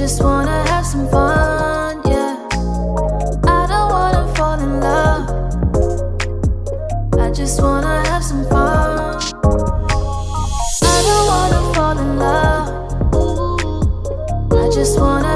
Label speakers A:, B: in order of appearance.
A: just wanna have some fun, yeah. I don't wanna fall in love, I just wanna have some fun. I don't wanna fall in love, I just wanna